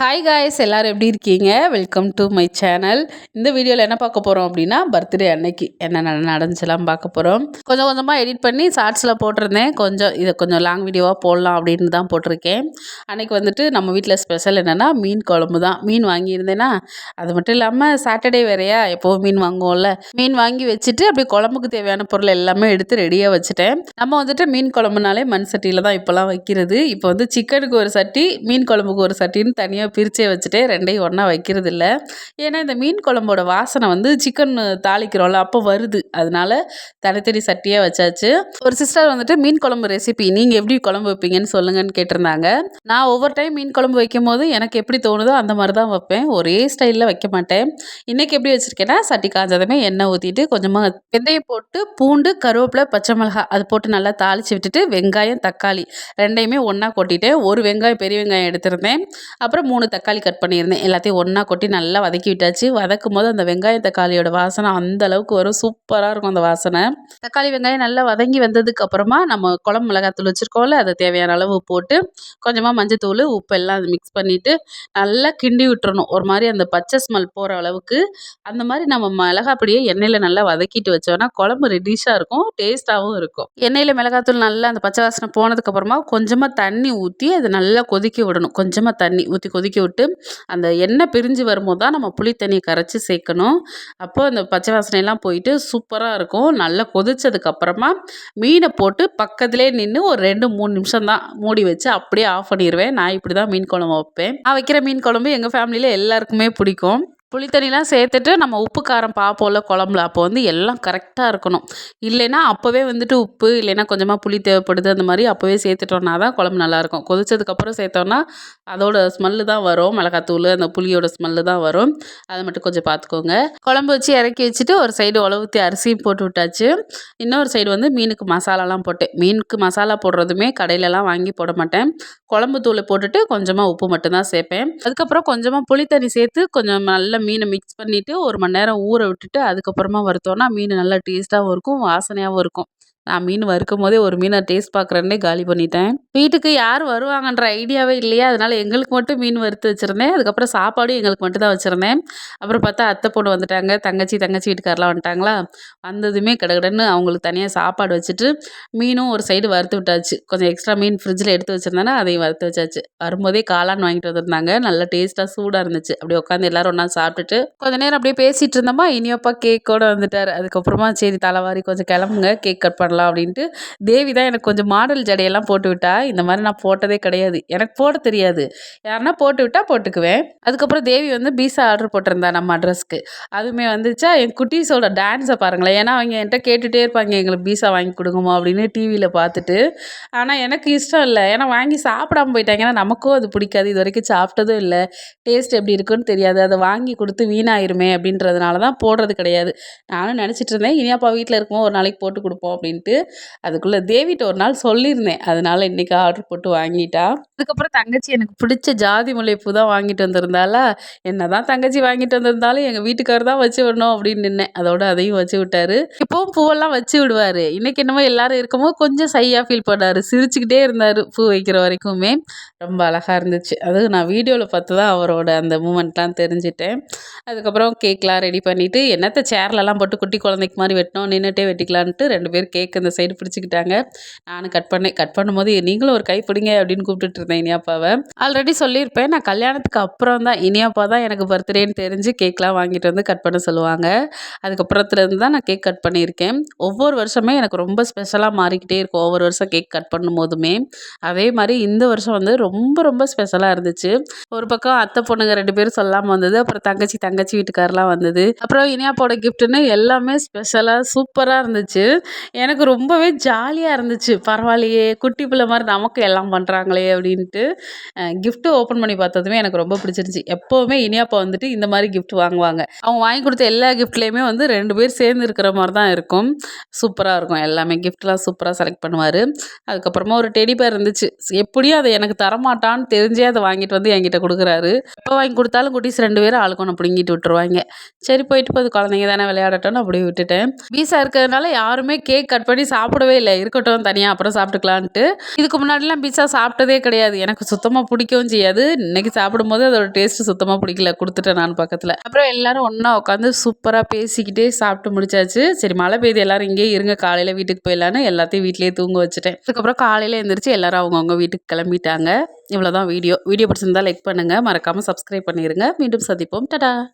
Hi guys, எல்லோரும் எப்படி இருக்கீங்க? Welcome to my channel. இந்த வீடியோவில் என்ன பார்க்க போகிறோம் அப்படின்னா, பர்த்டே அன்னைக்கு என்ன நடந்துச்சுலாம் பார்க்க போகிறோம். கொஞ்சம் கொஞ்சமாக எடிட் பண்ணி ஷார்ட்ஸில் போட்டிருந்தேன். இதை கொஞ்சம் லாங் வீடியோவாக போடலாம் அப்படின்னு தான் போட்டிருக்கேன். அன்றைக்கி வந்துட்டு நம்ம வீட்டில் ஸ்பெஷல் என்னென்னா மீன் குழம்பு தான். மீன் வாங்கியிருந்தேன்னா, அது மட்டும் இல்லாமல் சாட்டர்டே வேறையா, எப்போவும் மீன் வாங்குவோம்ல, மீன் வாங்கி வச்சுட்டு அப்படியே குழம்புக்கு தேவையான பொருள் எல்லாமே எடுத்து ரெடியாக வச்சுட்டேன். நம்ம வந்துட்டு மீன் குழம்புனாலே மண் சட்டியில் தான் இப்போலாம் வைக்கிறது. இப்போ வந்து சிக்கனுக்கு ஒரு சட்டி, மீன் குழம்புக்கு ஒரு சட்டின்னு தனியாக பிரிச்சே வச்சுட்டு ரெண்டையும் ஒன்றா வைக்கிறது இல்லை. ஏன்னா இந்த மீன் குழம்போட வாசனை வந்து சிக்கன் தாளிக்கிறோம்ல அப்போ வருது. அதனால தனித்தனி சட்டியாக வச்சாச்சு. ஒரு சிஸ்டர் வந்துட்டு மீன் குழம்பு ரெசிபி நீங்கள் எப்படி குழம்பு வைப்பீங்கன்னு சொல்லுங்கன்னு கேட்டிருந்தாங்க. நான் ஒவ்வொரு டைம் மீன் குழம்பு வைக்கும் போது எனக்கு எப்படி தோணுதோ அந்த மாதிரி தான் வைப்பேன். ஒரே ஸ்டைலில் வைக்க மாட்டேன். இன்றைக்கி எப்படி வச்சுருக்கேன்னா, சட்டி காஞ்சதுமே எண்ணெய் ஊற்றிட்டு கொஞ்சமாக வெந்தயம் போட்டு பூண்டு, கருவேப்பிலை, பச்சை மிளகாய் அது போட்டு நல்லா தாளித்து விட்டுட்டு வெங்காயம், தக்காளி ரெண்டையுமே ஒன்றா கொட்டிட்டேன். ஒரு வெங்காயம், பெரிய வெங்காயம் எடுத்திருந்தேன். அப்புறம் 3 தக்காளி கட் பண்ணியிருந்தேன். எல்லாத்தையும் ஒன்றா கொட்டி நல்லா வதக்கி விட்டாச்சு. வதக்கும் போது அந்த வெங்காயம் தக்காளியோட வாசனை அந்த அளவுக்கு வரும். சூப்பராக இருக்கும் அந்த வாசனை. தக்காளி வெங்காயம் நல்லா வதங்கி வந்ததுக்கு அப்புறமா நம்ம குழம்பு மிளகாத்தூள் வச்சுருக்கோம்ல, அதை தேவையான அளவு போட்டு கொஞ்சமாக மஞ்சத்தூள், உப்பு எல்லாம் மிக்ஸ் பண்ணிவிட்டு நல்லா கிண்டி விட்டுறணும். ஒரு மாதிரி அந்த பச்சை ஸ்மெல் போகிற அளவுக்கு அந்த மாதிரி நம்ம மிளகாப்பொடியை எண்ணெயில் நல்லா வதக்கிட்டு வச்சோன்னா குழம்பு ரெடிஷாக இருக்கும், டேஸ்ட்டாகவும் இருக்கும். எண்ணெயில் மிளகாத்தூள் நல்லா அந்த பச்சை வாசனை போனதுக்கப்புறமா கொஞ்சமாக தண்ணி ஊற்றி அதை நல்லா கொதிக்க விடணும். கொஞ்சமாக தண்ணி ஊற்றி கொதிக்க விட்டு அந்த எண்ணெய் பிரிஞ்சு வரும்போது தான் நம்ம புளி தண்ணியை கரைச்சி சேர்க்கணும். அப்போது அந்த பச்சை வாசனையெல்லாம் போயிட்டு சூப்பராக இருக்கும். நல்லா கொதிச்சதுக்கப்புறமா மீனை போட்டு பக்கத்துலேயே நின்று ஒரு 2-3 நிமிஷம் தான் மூடி வச்சு அப்படியே ஆஃப் பண்ணிடுவேன். நான் இப்படி தான் மீன் குழம்பு வைப்பேன். நான் வைக்கிற மீன் குழம்பு எங்கள் ஃபேமிலியில் எல்லாருக்குமே பிடிக்கும். புளி தண்ணிலாம் சேர்த்துட்டு நம்ம உப்பு காரம் பார்ப்போம்ல குழம்புல, அப்போ வந்து எல்லாம் கரெக்டாக இருக்கணும். இல்லைன்னா அப்போவே வந்துட்டு உப்பு இல்லைன்னா கொஞ்சமாக புளி தேவைப்படுது, அந்த மாதிரி அப்போவே சேர்த்துட்டோன்னா தான் குழம்பு நல்லாயிருக்கும். கொதிச்சதுக்கப்புறம் சேர்த்தோன்னா அதோட ஸ்மெல்லு தான் வரும். மிளகாத்தூள் அந்த புளியோட ஸ்மெல்லு தான் வரும். அதை மட்டும் கொஞ்சம் பார்த்துக்கோங்க. குழம்பு வச்சு இறக்கி வச்சுட்டு ஒரு சைடு உலவுத்தி அரிசியும் போட்டு விட்டாச்சு. இன்னொரு சைடு வந்து மீனுக்கு மசாலாலாம் போட்டேன். மீனுக்கு மசாலா போடுறதுமே கடையிலலாம் வாங்கி போட மாட்டேன். குழம்பு தூளை போட்டுட்டு கொஞ்சமாக உப்பு மட்டும்தான் சேர்ப்பேன். அதுக்கப்புறம் கொஞ்சமாக புளி தண்ணி சேர்த்து கொஞ்சம் நல்லா மீனை மிக்ஸ் பண்ணிவிட்டு 1 மணி நேரம் ஊற விட்டுட்டு அதுக்கப்புறமா வறுத்தோன்னா மீன் நல்லா டேஸ்ட்டாகவும் இருக்கும், வாசனையாகவும் இருக்கும். நான் மீன் வறுக்கும் போதே ஒரு மீனை டேஸ்ட் பார்க்குறேன்னே காலி பண்ணிட்டேன். வீட்டுக்கு யார் வருவாங்கன்ற ஐடியாவே இல்லையா, அதனால் எங்களுக்கு மட்டும் மீன் வறுத்து வச்சுருந்தேன். அதுக்கப்புறம் சாப்பாடும் எங்களுக்கு மட்டும் தான் வச்சுருந்தேன். அப்புறம் பார்த்தா அத்தை பொண்ணு வந்துட்டாங்க, தங்கச்சி வீட்டுக்காரெலாம் வந்துட்டாங்களா. வந்ததுமே கடகடன்னு அவங்களுக்கு தனியாக சாப்பாடு வச்சுட்டு மீனும் ஒரு சைடு வறுத்து விட்டாச்சு. கொஞ்சம் எக்ஸ்ட்ரா மீன் ஃப்ரிட்ஜில் எடுத்து வச்சுருந்தேன்னா அதையும் வறுத்து வச்சாச்சு. வரும்போதே காளான் வாங்கிட்டு வந்திருந்தாங்க. நல்லா டேஸ்ட்டாக சூடாக இருந்துச்சு. அப்படியே உட்காந்து எல்லோரும் ஒன்றா சாப்பிட்டுட்டு கொஞ்சம் நேரம் அப்படியே பேசிகிட்டு இருந்தோமா, இனியப்பா கேக்கோடு வந்துட்டார். அதுக்கப்புறமா சரி தலைவாரி கொஞ்சம் கிளம்புங்க, கேக் கட் பண்ணலாம் அப்படின்ட்டு தேவி தான் எனக்கு கொஞ்சம் மாடல் ஜடையெல்லாம் போட்டு விட்டா. இந்த மாதிரி நான் போட்டதே கிடையாது, எனக்கு போட தெரியாது. யாருன்னா போட்டு விட்டால் போட்டுக்குவேன். அதுக்கப்புறம் தேவி வந்து பீஸா ஆர்டர் போட்டிருந்தா நம்ம அட்ரஸ்க்கு. அதுவுமே வந்துச்சா. என் குட்டீஸோட டான்ஸை பாருங்களேன். ஏன்னா அவங்க என்கிட்ட கேட்டுகிட்டே இருப்பாங்க, எங்களுக்கு பீஸா வாங்கி கொடுங்கம்மா அப்படின்னு டிவியில் பார்த்துட்டு. ஆனால் எனக்கு இஷ்டம் இல்லை, ஏன்னா வாங்கி சாப்பிடாம போயிட்டாங்க. ஏன்னா நமக்கும் அது பிடிக்காது, இது வரைக்கும் சாப்பிட்டதும் இல்லை, டேஸ்ட் எப்படி இருக்குன்னு தெரியாது, அதை வாங்கி கொடுத்து வீணாயிருமே அப்படின்றதுனால தான் போடுறது கிடையாது. நானும் நினச்சிட்டு இருந்தேன் இனியாப்பா வீட்டில் இருக்கும்போது ஒரு நாளைக்கு போட்டு கொடுப்போம் அப்படின்ட்டு. அதுக்குள்ளே தேவிட்ட ஒரு நாள் சொல்லியிருந்தேன், அதனால் இன்றைக்கி ஆர்டர் போட்டு வாங்கிட்டா. அதுக்கப்புறம் தங்கச்சி எனக்கு பிடிச்ச ஜாதி முல்லைப்பூ தான் வாங்கிட்டு வந்திருந்தாளா. என்ன தான் தங்கச்சி வாங்கிட்டு வந்திருந்தாலும் எங்கள் வீட்டுக்காரர் தான் வச்சு விடணும் அப்படின்னு நின்னேன். அதோட அதையும் வச்சு விட்டாரு. இப்போவும் பூவெல்லாம் வச்சு விடுவார். இன்றைக்கி என்னமோ எல்லாரும் இருக்கும்போது கொஞ்சம் ஷையாக ஃபீல் பண்ணார். சிரிச்சுக்கிட்டே இருந்தார் பூ வைக்கிற வரைக்குமே. ரொம்ப அழகாக இருந்துச்சு. அதுவும் நான் வீடியோவில் பார்த்து தான் அவரோட அந்த மூமெண்ட்லாம் தெரிஞ்சுட்டேன். அதுக்கப்புறம் கேக்லாம் ரெடி பண்ணிவிட்டு என்னத்தை சேர்லலாம் போட்டு குட்டி குழந்தைக்கு மாதிரி வெட்டினோம், நின்றுட்டே வெட்டிக்கலான்ட்டு 2 பேர் கேக் இந்த சைடு பிடிச்சிக்கிட்டாங்க. நானும் கட் பண்ணேன். கட் பண்ணும்போது நீங்களும் ஒரு கை பிடிங்க அப்படின்னு கூப்பிட்டுட்டு இருந்தேன் இனியாப்பாவை. ஆல்ரெடி சொல்லியிருப்பேன், நான் கல்யாணத்துக்கு அப்புறம் தான் இனியாப்பா தான் எனக்கு பர்த்டேன்னு தெரிஞ்சு கேக்லாம் வாங்கிட்டு வந்து கட் பண்ண சொல்லுவாங்க. அதுக்கப்புறத்துலேருந்து தான் நான் கேக் கட் பண்ணியிருக்கேன். ஒவ்வொரு வருஷமே எனக்கு ரொம்ப ஸ்பெஷலாக மாறிக்கிட்டே இருக்கும். ஒவ்வொரு வருஷம் கேக் கட் பண்ணும் போதுமே அதே மாதிரி இந்த வருஷம் வந்து ரொம்ப ரொம்ப ஸ்பெஷலாக இருந்துச்சு. ஒரு பக்கம் அத்தை பொண்ணுங்க 2 பேரும் சொல்லாமல் வந்தது. அப்புறம் தங்கச்சி வீட்டுக்காரெலாம் வந்தது. அப்புறம் இனியாப்போட கிஃப்ட்டுன்னு எல்லாமே ஸ்பெஷலாக சூப்பராக இருந்துச்சு. எனக்கு ரொம்பவே ஜாலியாக இருந்துச்சு. பரவாயில்லையே, குட்டி பிள்ளை மாதிரி நமக்கு எல்லாம் பண்ணுறாங்களே அப்படின்ட்டு. கிஃப்ட்டு ஓப்பன் பண்ணி பார்த்ததுமே எனக்கு ரொம்ப பிடிச்சிருந்துச்சி. எப்போவுமே இனியாப்பா வந்துட்டு இந்த மாதிரி கிஃப்ட் வாங்குவாங்க. அவங்க வாங்கி கொடுத்த எல்லா கிஃப்ட்லேயுமே வந்து 2 பேர் சேர்ந்து இருக்கிற மாதிரி தான் இருக்கும். சூப்பராக இருக்கும் எல்லாமே. கிஃப்ட்லாம் சூப்பராக செலக்ட் பண்ணுவார். அதுக்கப்புறமா ஒரு டெடி பேர் இருந்துச்சு. எப்படியும் அதை எனக்கு தரமாட்டான்னு தெரிஞ்சே அதை வாங்கிட்டு வந்து என்கிட்ட கொடுக்குறாரு. எப்போ வாங்கி கொடுத்தாலும் குட்டீஸ் 2 பேரும் ஆளுக்கு ஒன்று பிடுங்கிட்டு விட்டுருவாங்க. சரி போயிட்டு போது குழந்தைங்க தானே விளையாடட்டும்னு அப்படியே விட்டுட்டேன். பீஸா இருக்கிறதுனால யாருமே கேக் கட் பண்ணி சாப்பிடவே இல்லை. இருக்கட்டும் தனியா அப்புறம் சாப்பிட்டுக்கலான்ட்டு. இதுக்கு முன்னாடிலாம் பீஸா சாப்பிட்டதே கிடையாது. எனக்கு சுத்தமா பிடிக்கவும் செய்யாது. இன்னைக்கு சாப்பிடும்போது அதோட டேஸ்ட் சுத்தமா பிடிக்கல. குடுத்துட்டேன் நான் பக்கத்துல. அப்புறம் எல்லாரும் ஒண்ணா உட்காந்து சூப்பரா பேசிக்கிட்டே சாப்பிட்டு முடிச்சாச்சு. சரி மழை பெய்யுது எல்லாரும் இங்கேயே இருங்க காலையில வீட்டுக்கு போயிடலான்னு எல்லாத்தையும் வீட்லயே தூங்க வச்சுட்டேன். அதுக்கப்புறம் காலையில எந்திரிச்சு எல்லாரும் அவங்கவங்க வீட்டுக்கு கிளம்பிட்டாங்க. இவ்வளோதான் வீடியோ. வீடியோ பிடிச்சிருந்தா லைக் பண்ணுங்க. மறக்காம சப்ஸ்கிரைப் பண்ணிருங்க. மீண்டும் சந்திப்போம். டாடா.